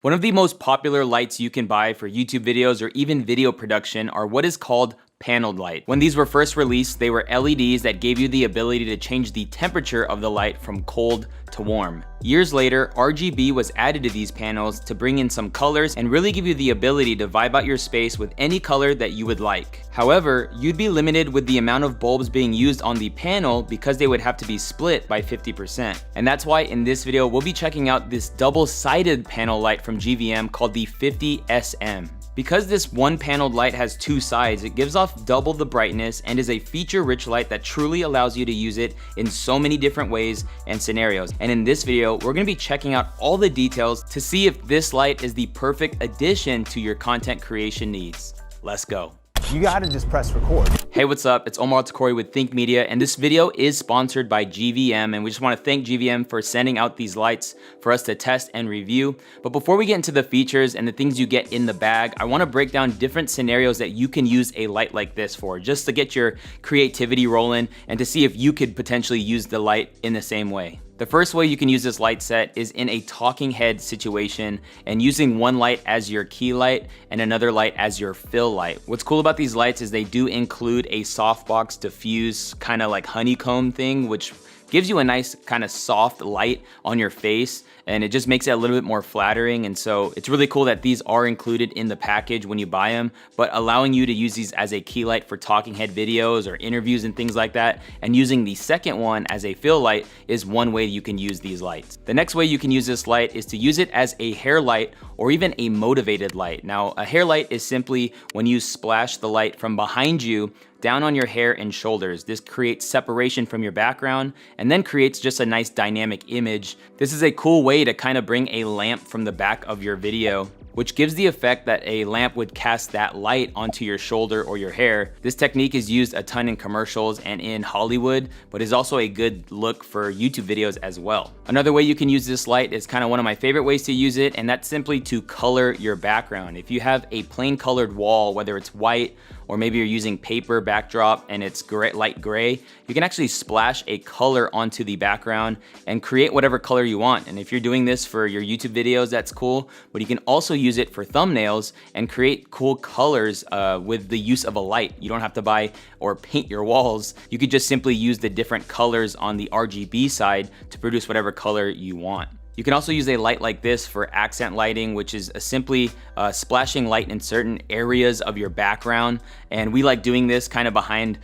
One of the most popular lights you can buy for YouTube videos or even video production are what is called paneled light. When these were first released, they were LEDs that gave you the ability to change the temperature of the light from cold to warm. Years later, RGB was added to these panels to bring in some colors and really give you the ability to vibe out your space with any color that you would like. However, you'd be limited with the amount of bulbs being used on the panel because they would have to be split by 50%. And that's why in this video, we'll be checking out this double-sided panel light from GVM called the 50SM. Because this one paneled light has two sides, it gives off double the brightness and is a feature-rich light that truly allows you to use it in so many different ways and scenarios. And in this video, we're gonna be checking out all the details to see if this light is the perfect addition to your content creation needs. Let's go. You gotta just press record. Hey, what's up? It's Omar Takori with Think Media, and this video is sponsored by GVM, and we just wanna thank GVM for sending out these lights for us to test and review. But before we get into the features and the things you get in the bag, I wanna break down different scenarios that you can use a light like this for, just to get your creativity rolling and to see if you could potentially use the light in the same way. The first way you can use this light set is in a talking head situation and using one light as your key light and another light as your fill light. What's cool about these lights is they do include a softbox diffuse kind of like honeycomb thing, which gives you a nice kind of soft light on your face, and it just makes it a little bit more flattering. And so it's really cool that these are included in the package when you buy them, but allowing you to use these as a key light for talking head videos or interviews and things like that, and using the second one as a fill light is one way you can use these lights. The next way you can use this light is to use it as a hair light or even a motivated light. Now, a hair light is simply when you splash the light from behind you down on your hair and shoulders. This creates separation from your background and then creates just a nice dynamic image. This is a cool way to kind of bring a lamp from the back of your video, which gives the effect that a lamp would cast that light onto your shoulder or your hair. This technique is used a ton in commercials and in Hollywood, but is also a good look for YouTube videos as well. Another way you can use this light is kind of one of my favorite ways to use it, and that's simply to color your background. If you have a plain colored wall, whether it's white or maybe you're using paper backdrop and it's gray, light gray, you can actually splash a color onto the background and create whatever color you want. And if you're doing this for your YouTube videos, that's cool, but you can also use it for thumbnails and create cool colors with the use of a light. You don't have to buy or paint your walls. You could just simply use the different colors on the RGB side to produce whatever color you want. You can also use a light like this for accent lighting, which is simply splashing light in certain areas of your background. And we like doing this kind of behind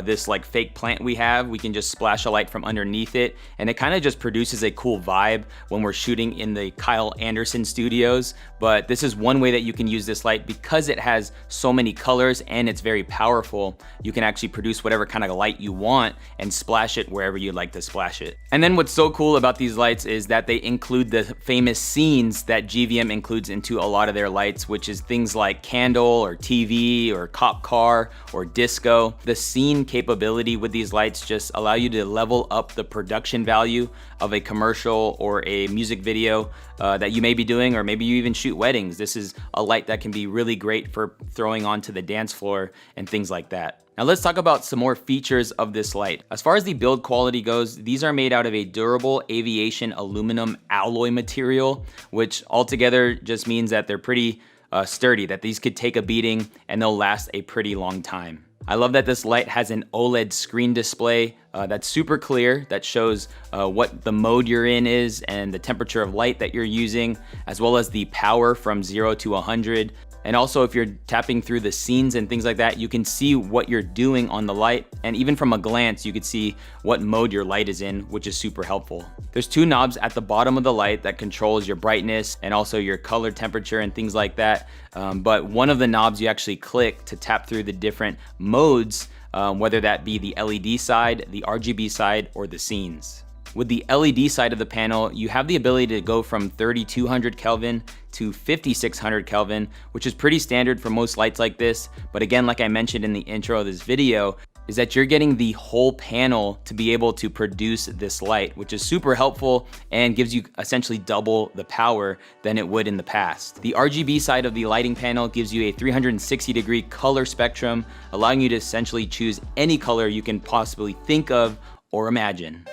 this like fake plant we have. We can just splash a light from underneath it, and it kind of just produces a cool vibe when we're shooting in the Kyle Anderson studios. But this is one way that you can use this light because it has so many colors and it's very powerful. You can actually produce whatever kind of light you want and splash it wherever you'd like to splash it. And then what's so cool about these lights is that they include the famous scenes that GVM includes into a lot of their lights, which is things like candle or TV or cop car or disco. The scene capability with these lights just allow you to level up the production value of a commercial or a music video that you may be doing, or maybe you even shoot weddings. This is a light that can be really great for throwing onto the dance floor and things like that. Now let's talk about some more features of this light. As far as the build quality goes, these are made out of a durable aviation aluminum alloy material, which altogether just means that they're pretty sturdy, that these could take a beating and they'll last a pretty long time. I love that this light has an OLED screen display that's super clear, that shows what the mode you're in is and the temperature of light that you're using, as well as the power from 0 to 100. And also, if you're tapping through the scenes and things like that, you can see what you're doing on the light. And even from a glance, you could see what mode your light is in, which is super helpful. There's two knobs at the bottom of the light that controls your brightness and also your color temperature and things like that. But one of the knobs you actually click to tap through the different modes, whether that be the LED side, the RGB side, or the scenes. With the LED side of the panel, you have the ability to go from 3200 Kelvin to 5600 Kelvin, which is pretty standard for most lights like this. But again, like I mentioned in the intro of this video, is that you're getting the whole panel to be able to produce this light, which is super helpful and gives you essentially double the power than it would in the past. The RGB side of the lighting panel gives you a 360-degree color spectrum, allowing you to essentially choose any color you can possibly think of or imagine.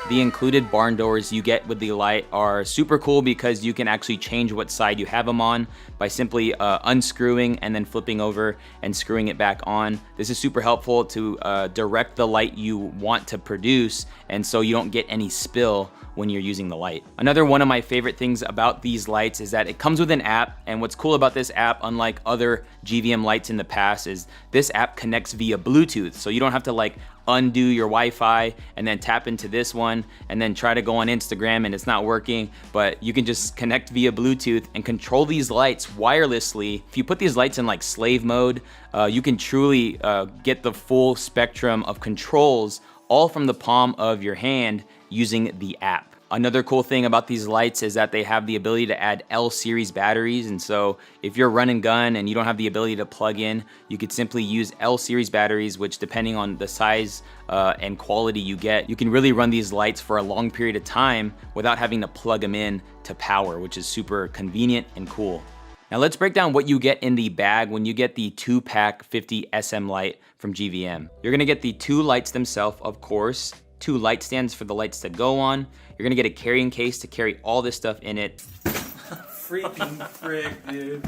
The included barn doors you get with the light are super cool because you can actually change what side you have them on by simply unscrewing and then flipping over and screwing it back on. This is super helpful to direct the light you want to produce, and so you don't get any spill when you're using the light. Another one of my favorite things about these lights is that it comes with an app, and what's cool about this app, unlike other GVM lights in the past, is this app connects via Bluetooth, so you don't have to like undo your Wi-Fi and then tap into this one and then try to go on Instagram and it's not working, but you can just connect via Bluetooth and control these lights wirelessly. If you put these lights in like slave mode, you can truly get the full spectrum of controls all from the palm of your hand using the app. Another cool thing about these lights is that they have the ability to add L series batteries, and so if you're run and gun and you don't have the ability to plug in, you could simply use L series batteries, which depending on the size and quality you get, you can really run these lights for a long period of time without having to plug them in to power, which is super convenient and cool. Now let's break down what you get in the bag when you get the 2-pack 50 SM light from GVM. You're gonna get the 2 lights themselves, of course, 2 light stands for the lights to go on. You're gonna get a carrying case to carry all this stuff in it. Freaking frick, dude.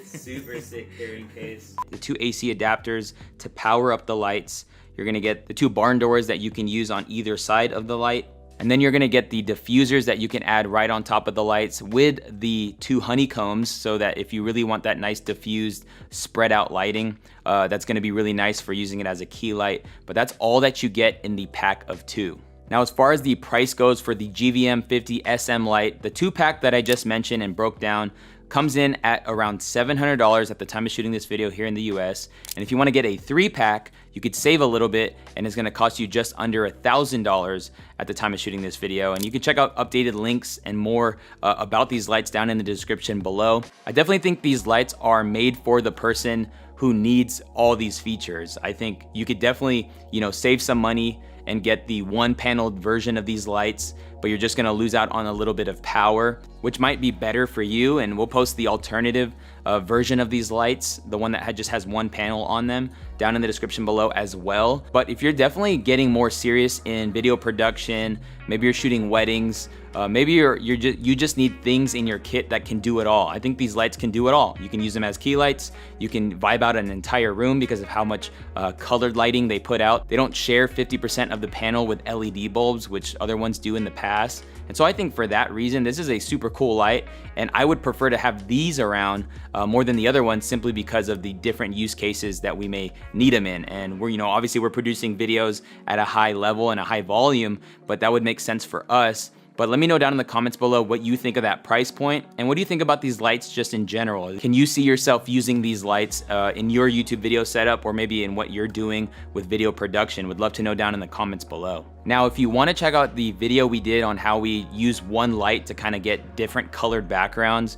Super sick carrying case. The 2 AC adapters to power up the lights. You're gonna get the 2 barn doors that you can use on either side of the light. And then you're gonna get the diffusers that you can add right on top of the lights with the 2 honeycombs, so that if you really want that nice diffused spread out lighting, that's gonna be really nice for using it as a key light. But that's all that you get in the pack of 2. Now, as far as the price goes for the GVM 50 SM light, the 2-pack that I just mentioned and broke down comes in at around $700 at the time of shooting this video here in the US. And if you wanna get a 3-pack, you could save a little bit and it's gonna cost you just under $1,000 at the time of shooting this video. And you can check out updated links and more about these lights down in the description below. I definitely think these lights are made for the person who needs all these features. I think you could definitely, save some money and get the 1-paneled version of these lights, but you're just gonna lose out on a little bit of power, which might be better for you. And we'll post the alternative version of these lights, the one that just has 1 panel on them, down in the description below as well. But if you're definitely getting more serious in video production, maybe you're shooting weddings, maybe you just need things in your kit that can do it all. I think these lights can do it all. You can use them as key lights. You can vibe out an entire room because of how much colored lighting they put out. They don't share 50% of the panel with LED bulbs, which other ones do in the past. And so I think for that reason, this is a super cool light, and I would prefer to have these around more than the other ones, simply because of the different use cases that we may need them in. And we're, obviously we're producing videos at a high level and a high volume, but that would make sense for us. But let me know down in the comments below what you think of that price point, and what do you think about these lights just in general? Can you see yourself using these lights in your YouTube video setup, or maybe in what you're doing with video production? Would love to know down in the comments below. Now, if you want to check out the video we did on how we use one light to kind of get different colored backgrounds,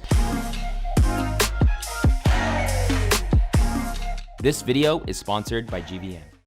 this video is sponsored by GVM.